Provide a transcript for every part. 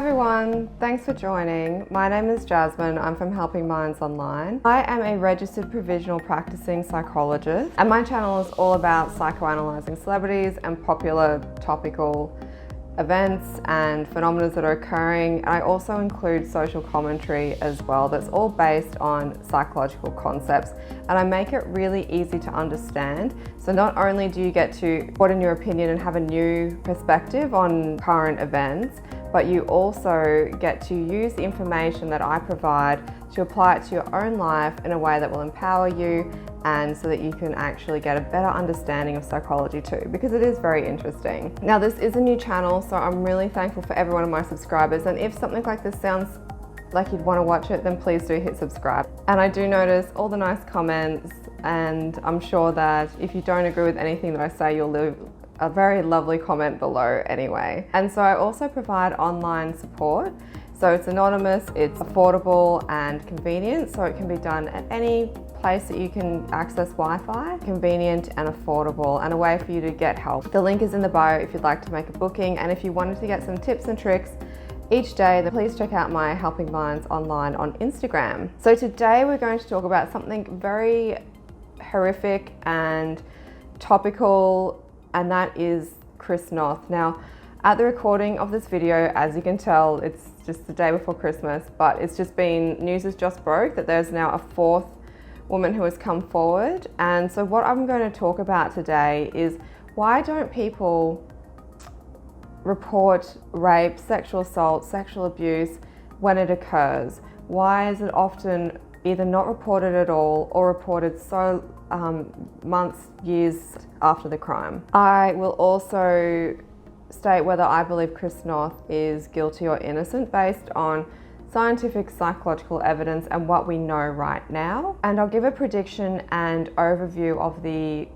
Hi everyone, thanks for joining. My name is Jasmine, I'm from Helping Minds Online. I am a registered provisional practicing psychologist and my channel is all about psychoanalyzing celebrities and popular topical events and phenomena that are occurring. And I also include social commentary as well that's all based on psychological concepts, and I make it really easy to understand. So not only do you get to put in your opinion and have a new perspective on current events, but you also get to use the information that I provide to apply it to your own life in a way that will empower you, and so that you can actually get a better understanding of psychology too, because it is very interesting. Now, this is a new channel, so I'm really thankful for every one of my subscribers, and if something like this sounds like you'd want to watch it, then please do hit subscribe. And I do notice all the nice comments, and I'm sure that if you don't agree with anything that I say, you'll leave a very lovely comment below anyway. And so I also provide online support. So it's anonymous, it's affordable and convenient, so it can be done at any place that you can access Wi-Fi, convenient and affordable, and a way for you to get help. The link is in the bio if you'd like to make a booking, and if you wanted to get some tips and tricks each day, then please check out my Helping Minds Online on Instagram. So today we're going to talk about something very horrific and topical, and that is Chris Noth. Now, at the recording of this video, as you can tell, it's just the day before Christmas, but it's just been, news has just broke that there's now a fourth woman who has come forward. And so what I'm going to talk about today is, why don't people report rape, sexual assault, sexual abuse when it occurs? Why is it often either not reported at all or reported so months, years after the crime? I will also state whether I believe Chris Noth is guilty or innocent based on scientific psychological evidence and what we know right now. And I'll give a prediction and overview of the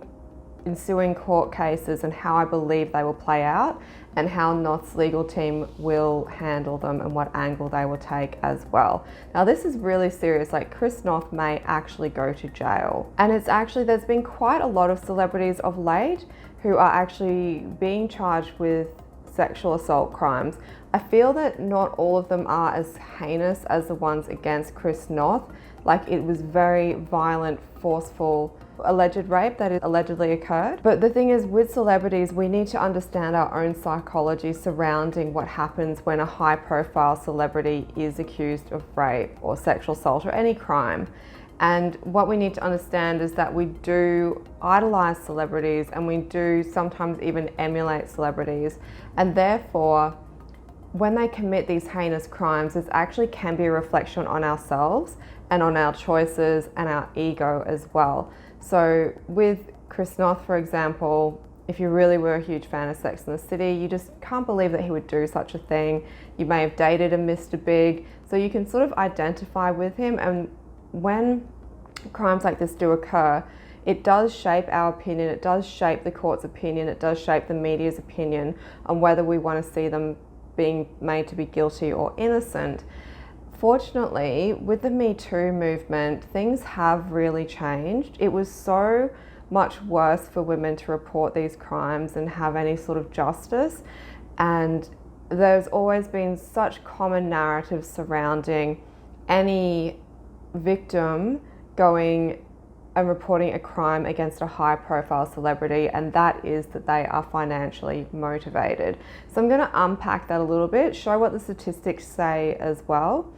ensuing court cases and how I believe they will play out, and how Noth's legal team will handle them and what angle they will take as well. Now, this is really serious. Like, Chris Noth may actually go to jail. And it's actually, there's been quite a lot of celebrities of late who are actually being charged with sexual assault crimes. I feel that not all of them are as heinous as the ones against Chris Noth. Like, it was very violent, forceful, alleged rape that allegedly occurred. But the thing is, with celebrities, we need to understand our own psychology surrounding what happens when a high-profile celebrity is accused of rape or sexual assault or any crime. And what we need to understand is that we do idolize celebrities, and we do sometimes even emulate celebrities. And therefore, when they commit these heinous crimes, this actually can be a reflection on ourselves and on our choices and our ego as well. So with Chris Noth, for example, if you really were a huge fan of Sex and the City, you just can't believe that he would do such a thing. You may have dated a Mr. Big, so you can sort of identify with him. And when crimes like this do occur, it does shape our opinion, it does shape the court's opinion, it does shape the media's opinion on whether we want to see them being made to be guilty or innocent. Fortunately, with the Me Too movement, things have really changed. It was so much worse for women to report these crimes and have any sort of justice. And there's always been such common narratives surrounding any victim going and reporting a crime against a high-profile celebrity, and that is that they are financially motivated. So I'm going to unpack that a little bit, show what the statistics say as well,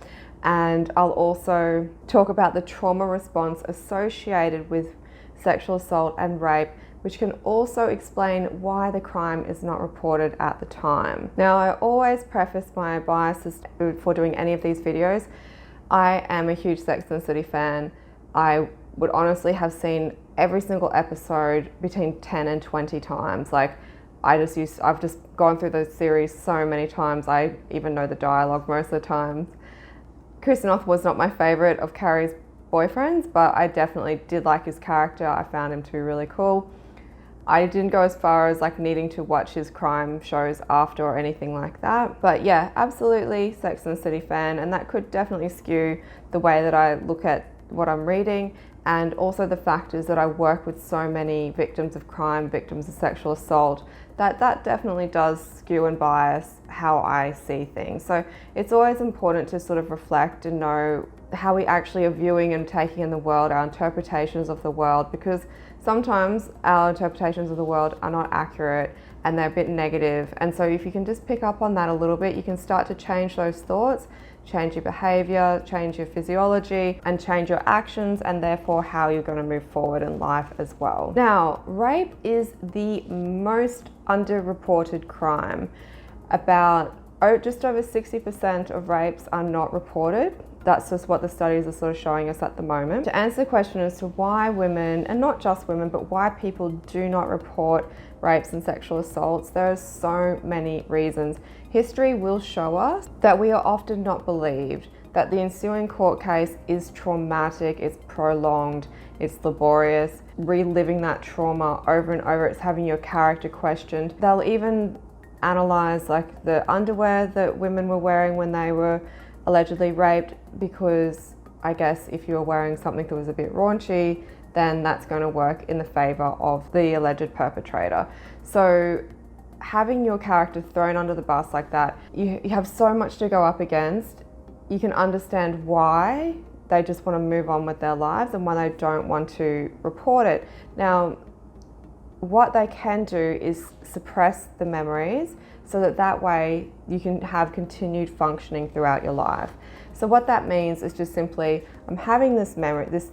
and I'll also talk about the trauma response associated with sexual assault and rape, which can also explain why the crime is not reported at the time. Now, I always preface my biases before doing any of these videos. I am a huge Sex and the City fan. I would honestly have seen every single episode between 10 and 20 times. Like, I've just gone through the series so many times, I even know the dialogue most of the times. Chris Noth was not my favorite of Carrie's boyfriends, but I definitely did like his character. I found him to be really cool. I didn't go as far as like needing to watch his crime shows after or anything like that. But yeah, absolutely Sex and the City fan, and that could definitely skew the way that I look at what I'm reading and also the fact is that I work with so many victims of crime, victims of sexual assault, that definitely does skew and bias how I see things. So it's always important to sort of reflect and know how we actually are viewing and taking in the world, our interpretations of the world, because sometimes our interpretations of the world are not accurate and they're a bit negative. And so if you can just pick up on that a little bit, you can start to change those thoughts, change your behavior, change your physiology, and change your actions, and therefore how you're going to move forward in life as well. Now, rape is the most underreported crime. Just over 60% of rapes are not reported. That's just what the studies are sort of showing us at the moment. To answer the question as to why women, and not just women, but why people do not report rapes and sexual assaults, there are so many reasons. History will show us that we are often not believed, that the ensuing court case is traumatic, it's prolonged, it's laborious, reliving that trauma over and over, it's having your character questioned. They'll even analyze like the underwear that women were wearing when they were allegedly raped, because I guess if you're wearing something that was a bit raunchy, then that's going to work in the favor of the alleged perpetrator. So having your character thrown under the bus like that, you have so much to go up against. You can understand why they just want to move on with their lives and why they don't want to report it. Now, what they can do is suppress the memories so that way you can have continued functioning throughout your life. So what that means is just simply, I'm having this memory, this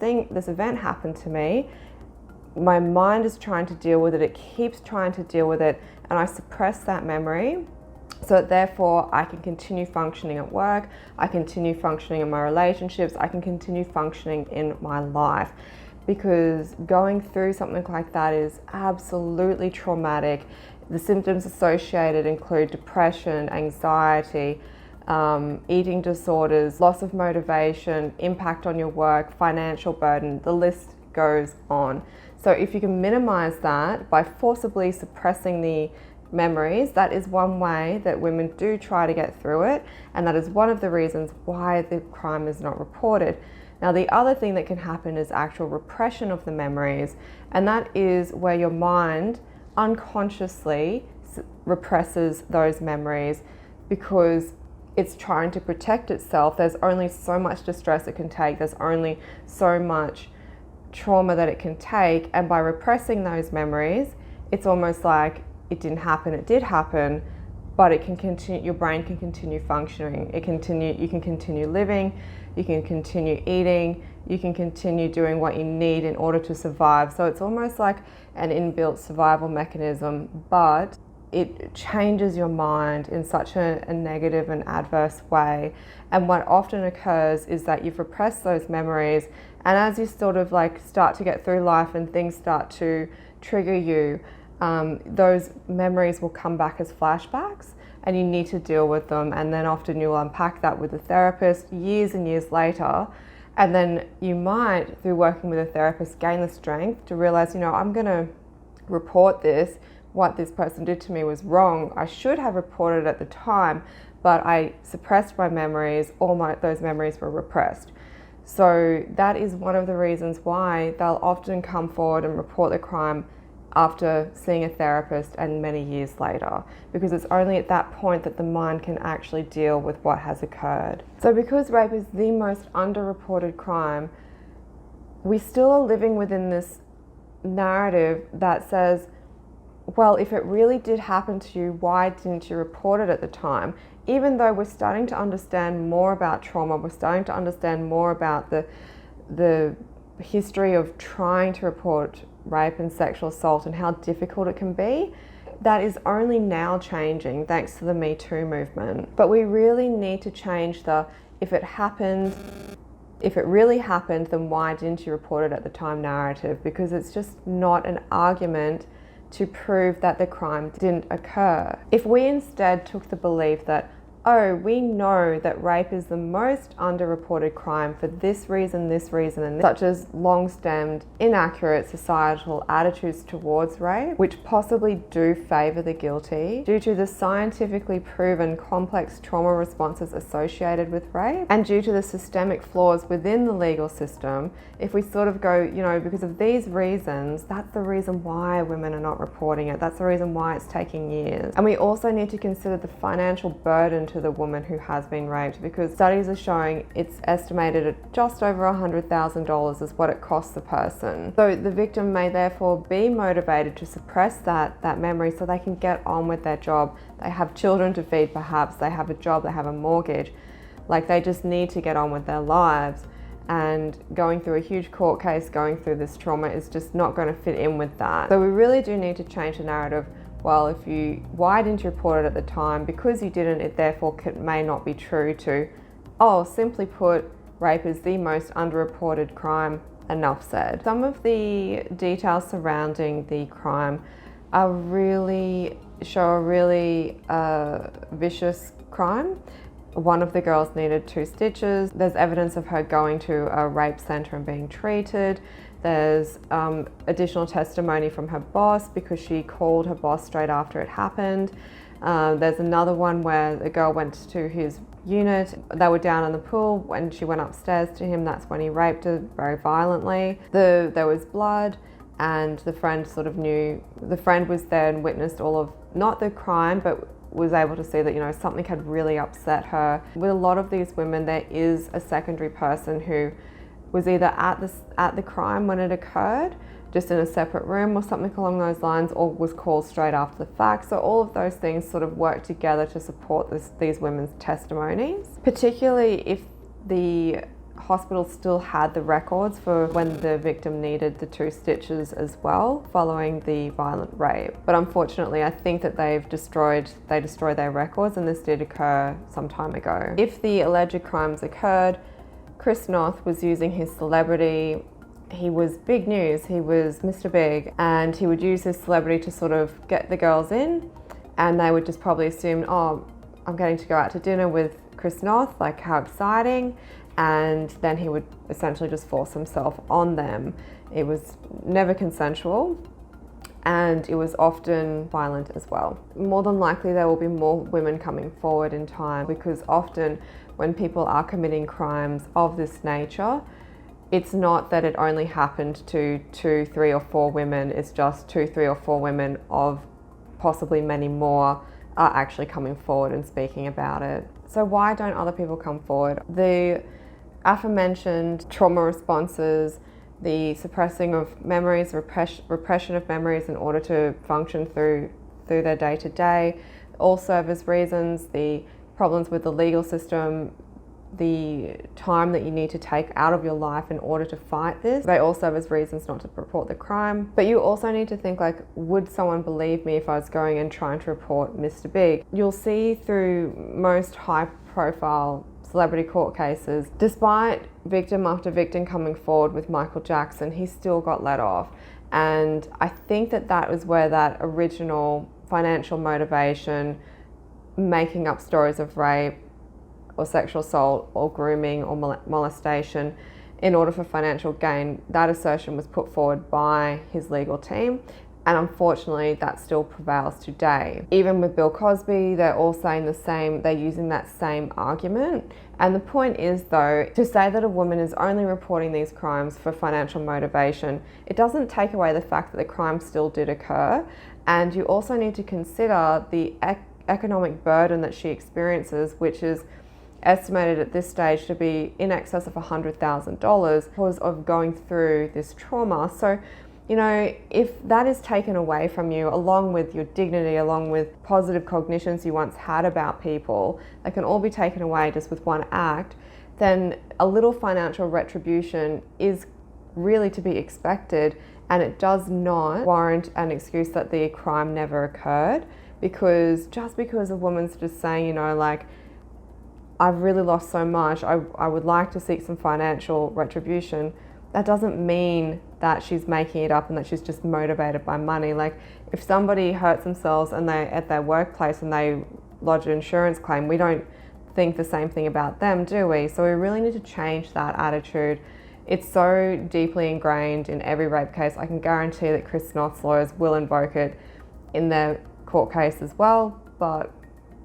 event happened to me, my mind is trying to deal with it, it keeps trying to deal with it, and I suppress that memory so that therefore I can continue functioning at work, I continue functioning in my relationships, I can continue functioning in my life. Because going through something like that is absolutely traumatic. The symptoms associated include depression, anxiety, eating disorders, loss of motivation, impact on your work, financial burden, the list goes on. So if you can minimize that by forcibly suppressing the memories, that is one way that women do try to get through it, and that is one of the reasons why the crime is not reported. Now, the other thing that can happen is actual repression of the memories, and that is where your mind unconsciously represses those memories because it's trying to protect itself. There's only so much distress it can take, there's only so much trauma that it can take, and by repressing those memories, it's almost like it didn't happen, it did happen, but it can continue, your brain can continue functioning, you can continue living, you can continue eating, you can continue doing what you need in order to survive. So it's almost like an inbuilt survival mechanism, but it changes your mind in such a negative and adverse way. And what often occurs is that you've repressed those memories, and as you sort of like start to get through life and things start to trigger you, those memories will come back as flashbacks, and you need to deal with them. And then often you'll unpack that with a therapist years and years later, and then you might, through working with a therapist, gain the strength to realize, I'm going to report this. What this person did to me was wrong. I should have reported it at the time, but I suppressed my memories. Those memories were repressed. So that is one of the reasons why they'll often come forward and report the crime after seeing a therapist and many years later, because it's only at that point that the mind can actually deal with what has occurred. So because rape is the most underreported crime, we still are living within this narrative that says, well, if it really did happen to you, why didn't you report it at the time? Even though we're starting to understand more about trauma, we're starting to understand more about the history of trying to report rape and sexual assault and how difficult it can be, that is only now changing thanks to the Me Too movement. But we really need to change if it really happened, then why didn't you report it at the time narrative? Because it's just not an argument to prove that the crime didn't occur. If we instead took the belief that oh, we know that rape is the most underreported crime for this reason, and such as long-stemmed, inaccurate societal attitudes towards rape, which possibly do favour the guilty due to the scientifically proven complex trauma responses associated with rape, and due to the systemic flaws within the legal system. If we sort of go, because of these reasons, that's the reason why women are not reporting it. That's the reason why it's taking years. And we also need to consider the financial burden to the woman who has been raped, because studies are showing it's estimated at just over $100,000 is what it costs the person. So the victim may therefore be motivated to suppress that memory so they can get on with their job. They have children to feed perhaps, they have a job, they have a mortgage. Like, they just need to get on with their lives. And going through a huge court case, going through this trauma is just not going to fit in with that. So we really do need to change the narrative. Well, why didn't you report it at the time? Because you didn't, it therefore may not be true to, simply put, rape is the most underreported crime, enough said. Some of the details surrounding the crime show a really vicious crime. One of the girls needed 2 stitches. There's evidence of her going to a rape centre and being treated. There's additional testimony from her boss because she called her boss straight after it happened. There's another one where the girl went to his unit. They were down in the pool. When she went upstairs to him, that's when he raped her very violently. There was blood, and the friend sort of knew. The friend was there and witnessed all of, not the crime, but was able to see that, something had really upset her. With a lot of these women, there is a secondary person who was either at the crime when it occurred, just in a separate room or something along those lines, or was called straight after the fact. So all of those things sort of work together to support these women's testimonies, particularly if the hospital still had the records for when the victim needed the 2 stitches as well following the violent rape. But unfortunately, I think that they destroyed their records, and this did occur some time ago. If the alleged crimes occurred, Chris Noth was using his celebrity. He was big news, he was Mr. Big, and he would use his celebrity to sort of get the girls in, and they would just probably assume, I'm getting to go out to dinner with Chris Noth, like how exciting. And then he would essentially just force himself on them. It was never consensual, and it was often violent as well. More than likely there will be more women coming forward in time, because often when people are committing crimes of this nature, it's not that it only happened to 2, 3 or 4 women, it's just 2, 3 or 4 women of possibly many more are actually coming forward and speaking about it. So why don't other people come forward? The aforementioned trauma responses, the suppressing of memories, repression of memories in order to function through their day-to-day, all serve as reasons. The problems with the legal system, the time that you need to take out of your life in order to fight this, they all serve as reasons not to report the crime. But you also need to think, like, would someone believe me if I was going and trying to report Mr. Big? You'll see through most high-profile celebrity court cases, despite victim after victim coming forward with Michael Jackson, he still got let off. And I think that was where that original financial motivation, making up stories of rape or sexual assault or grooming or molestation in order for financial gain, that assertion was put forward by his legal team. And unfortunately, that still prevails today. Even with Bill Cosby, they're all saying the same, they're using that same argument. And the point is, though, to say that a woman is only reporting these crimes for financial motivation, it doesn't take away the fact that the crime still did occur. And you also need to consider the economic burden that she experiences, which is estimated at this stage to be in excess of $100,000 because of going through this trauma. So, if that is taken away from you, along with your dignity, along with positive cognitions you once had about people, that can all be taken away just with one act, then a little financial retribution is really to be expected, and it does not warrant an excuse that the crime never occurred. Because just because a woman's just saying, I've really lost so much, I would like to seek some financial retribution, that doesn't mean that she's making it up and that she's just motivated by money. Like, if somebody hurts themselves and they're at their workplace and they lodge an insurance claim, we don't think the same thing about them, do we? So we really need to change that attitude. It's so deeply ingrained in every rape case. I can guarantee that Chris Noth's lawyers will invoke it in their court case as well, but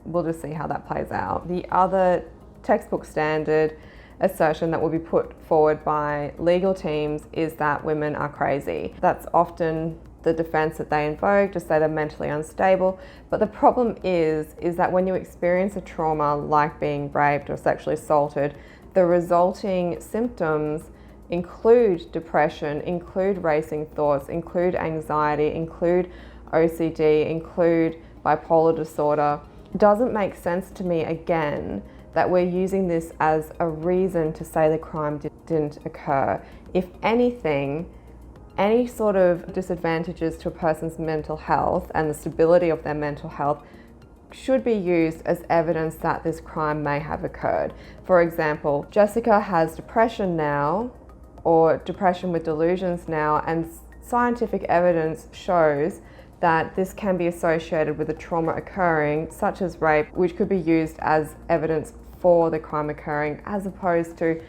we'll just see how that plays out. The other textbook standard assertion that will be put forward by legal teams is that women are crazy. That's often the defense that they invoke, to say they're mentally unstable. But the problem is that when you experience a trauma like being raped or sexually assaulted, the resulting symptoms include depression, include racing thoughts, include anxiety, include OCD, include bipolar disorder. It doesn't make sense to me, again, that we're using this as a reason to say the crime didn't occur. If anything, any sort of disadvantages to a person's mental health and the stability of their mental health should be used as evidence that this crime may have occurred. For example, Jessica has depression now, or depression with delusions now, and scientific evidence shows that this can be associated with a trauma occurring, such as rape, which could be used as evidence for the crime occurring, as opposed to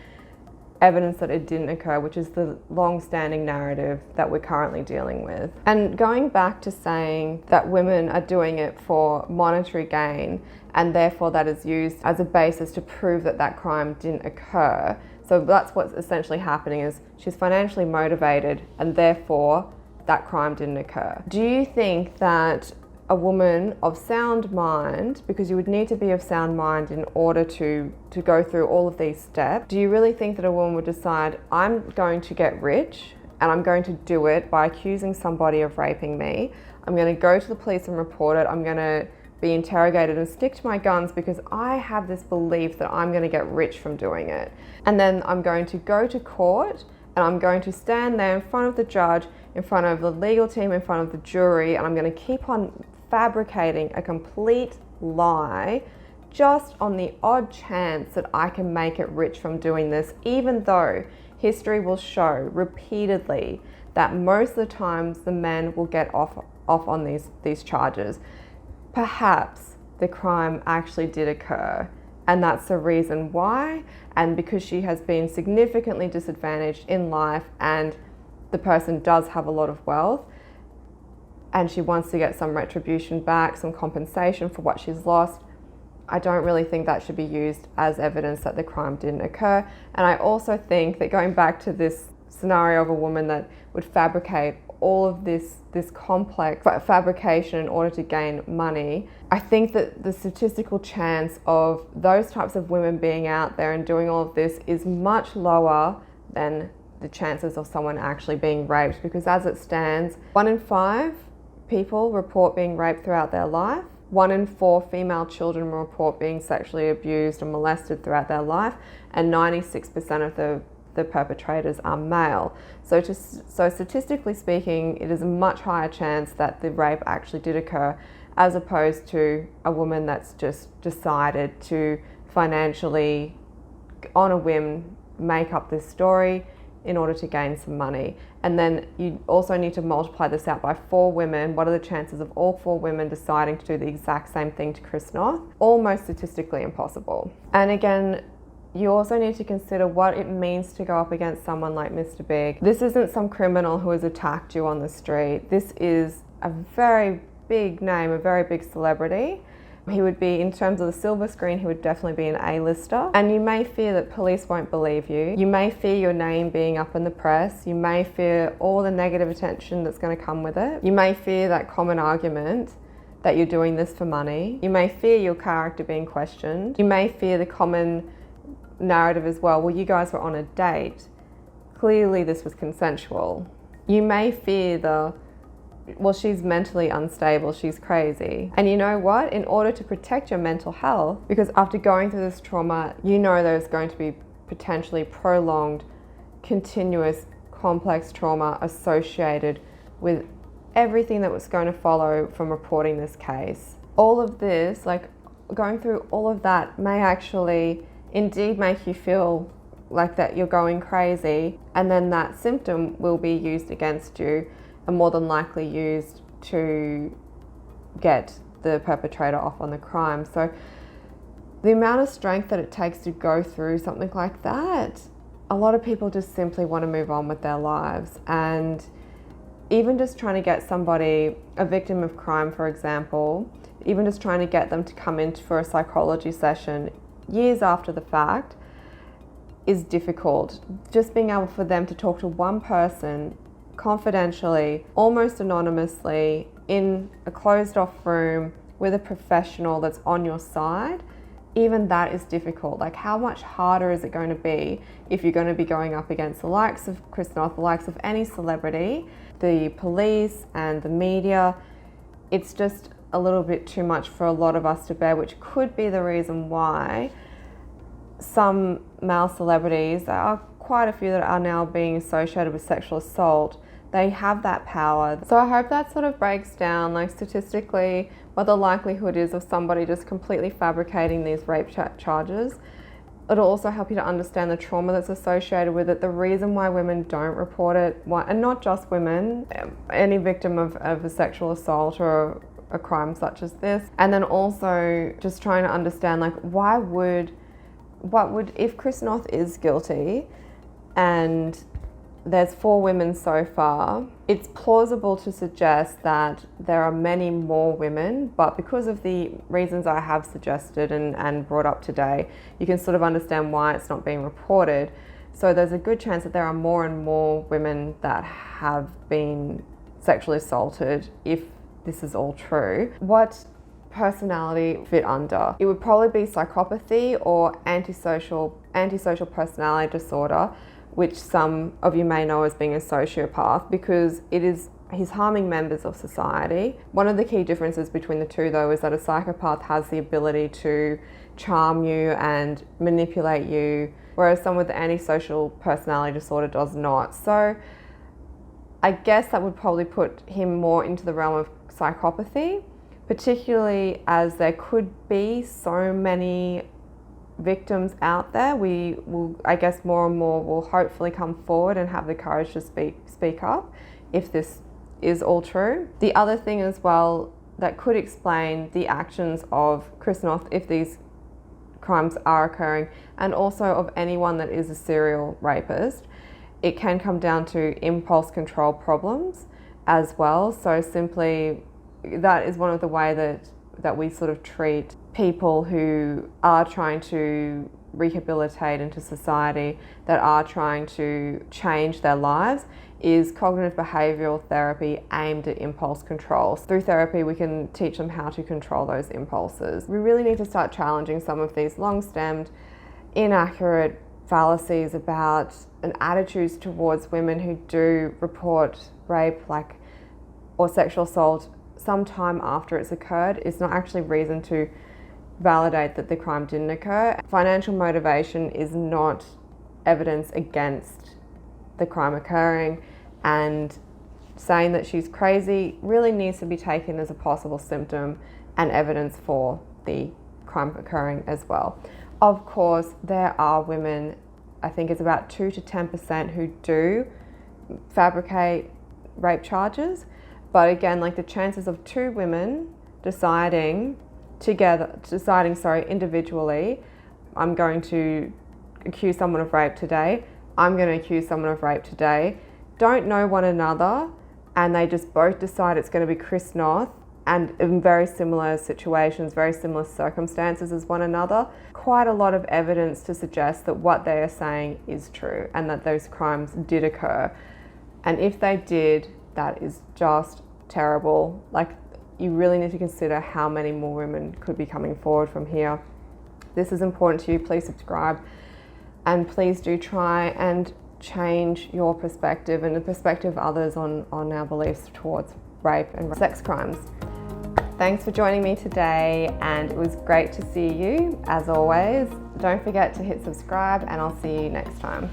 evidence that it didn't occur, which is the long-standing narrative that we're currently dealing with. And going back to saying that women are doing it for monetary gain, and therefore that is used as a basis to prove that that crime didn't occur. So that's what's essentially happening, is she's financially motivated and therefore that crime didn't occur. Do you think that a woman of sound mind, because you would need to be of sound mind in order to go through all of these steps, do you really think that a woman would decide, I'm going to get rich and I'm going to do it by accusing somebody of raping me, I'm going to go to the police and report it, I'm going to be interrogated and stick to my guns because I have this belief that I'm going to get rich from doing it, and then I'm going to go to court and I'm going to stand there in front of the judge, in front of the legal team, in front of the jury, and I'm going to keep on fabricating a complete lie just on the odd chance that I can make it rich from doing this, even though history will show repeatedly that most of the times the men will get off on these charges. Perhaps the crime actually did occur, and that's the reason why, and because she has been significantly disadvantaged in life and the person does have a lot of wealth, and she wants to get some retribution back, some compensation for what she's lost, I don't really think that should be used as evidence that the crime didn't occur. And I also think that, going back to this scenario of a woman that would fabricate all of this complex fabrication in order to gain money, I think that the statistical chance of those types of women being out there and doing all of this is much lower than the chances of someone actually being raped, because as it stands, 1 in 5 people report being raped throughout their life. 1 in 4 female children report being sexually abused or molested throughout their life, and 96% of the perpetrators are male. So statistically speaking, it is a much higher chance that the rape actually did occur, as opposed to a woman that's just decided to financially, on a whim, make up this story in order to gain some money. And then you also need to multiply this out by 4 women. What are the chances of all 4 women deciding to do the exact same thing to Chris Noth? Almost statistically impossible. And again, you also need to consider what it means to go up against someone like Mr. Big. This isn't some criminal who has attacked you on the street. This is a very big name, a very big celebrity. He would be, in terms of the silver screen, he would definitely be an A-lister. And you may fear that police won't believe you. You may fear your name being up in the press. You may fear all the negative attention that's going to come with it. You may fear that common argument that you're doing this for money. You may fear your character being questioned. You may fear the common narrative as well. Well, you guys were on a date. Clearly this was consensual. You may fear well, she's mentally unstable, she's crazy. And you know what? In order to protect your mental health, because after going through this trauma, you know there's going to be potentially prolonged, continuous, complex trauma associated with everything that was going to follow from reporting this case. All of this, like going through all of that, may actually indeed make you feel like that you're going crazy, and then that symptom will be used against you and more than likely used to get the perpetrator off on the crime. So the amount of strength that it takes to go through something like that, a lot of people just simply want to move on with their lives. And even just trying to get somebody, a victim of crime, for example, even just trying to get them to come in for a psychology session years after the fact is difficult. Just being able for them to talk to one person confidentially, almost anonymously, in a closed off room with a professional that's on your side, even that is difficult. Like, how much harder is it going to be if you're going to be going up against the likes of Chris Noth, the likes of any celebrity, the police and the media? It's just a little bit too much for a lot of us to bear, which could be the reason why some male celebrities, there are quite a few that are now being associated with sexual assault, they have that power. So I hope that sort of breaks down, like, statistically, what the likelihood is of somebody just completely fabricating these rape charges. It'll also help you to understand the trauma that's associated with it, the reason why women don't report it, and not just women, any victim of a sexual assault or a crime such as this. And then also just trying to understand, like, if Chris Noth is guilty and there's 4 women so far, it's plausible to suggest that there are many more women, but because of the reasons I have suggested and brought up today, you can sort of understand why it's not being reported. So there's a good chance that there are more and more women that have been sexually assaulted if this is all true. What personality fit under? It would probably be psychopathy or antisocial personality disorder, which some of you may know as being a sociopath, because he's harming members of society. One of the key differences between the two, though, is that a psychopath has the ability to charm you and manipulate you, whereas someone with the antisocial personality disorder does not. So I guess that would probably put him more into the realm of psychopathy, particularly as there could be so many victims out there. We will, I guess, more and more will hopefully come forward and have the courage to speak up if this is all true. The other thing as well that could explain the actions of Chris Noth if these crimes are occurring, and also of anyone that is a serial rapist, it can come down to impulse control problems as well. So simply, that is one of the ways that we sort of treat people who are trying to rehabilitate into society, that are trying to change their lives, is cognitive behavioural therapy aimed at impulse control. Through therapy, we can teach them how to control those impulses. We really need to start challenging some of these long-stemmed, inaccurate fallacies about and attitudes towards women who do report rape, or sexual assault sometime after it's occurred. Is not actually reason to validate that the crime didn't occur. Financial motivation is not evidence against the crime occurring, and saying that she's crazy really needs to be taken as a possible symptom and evidence for the crime occurring as well. Of course, there are women, I think it's about 2 to 10% who do fabricate rape charges, but again, the chances of 2 women deciding individually, I'm going to accuse someone of rape today, I'm going to accuse someone of rape today, don't know one another, and they just both decide it's going to be Chris Noth, and in very similar situations, very similar circumstances as one another. Quite a lot of evidence to suggest that what they are saying is true and that those crimes did occur. And if they did, that is just terrible. You really need to consider how many more women could be coming forward from here. This is important to you. Please subscribe, and please do try and change your perspective and the perspective of others on our beliefs towards rape and sex crimes. Thanks for joining me today, and it was great to see you as always. Don't forget to hit subscribe, and I'll see you next time.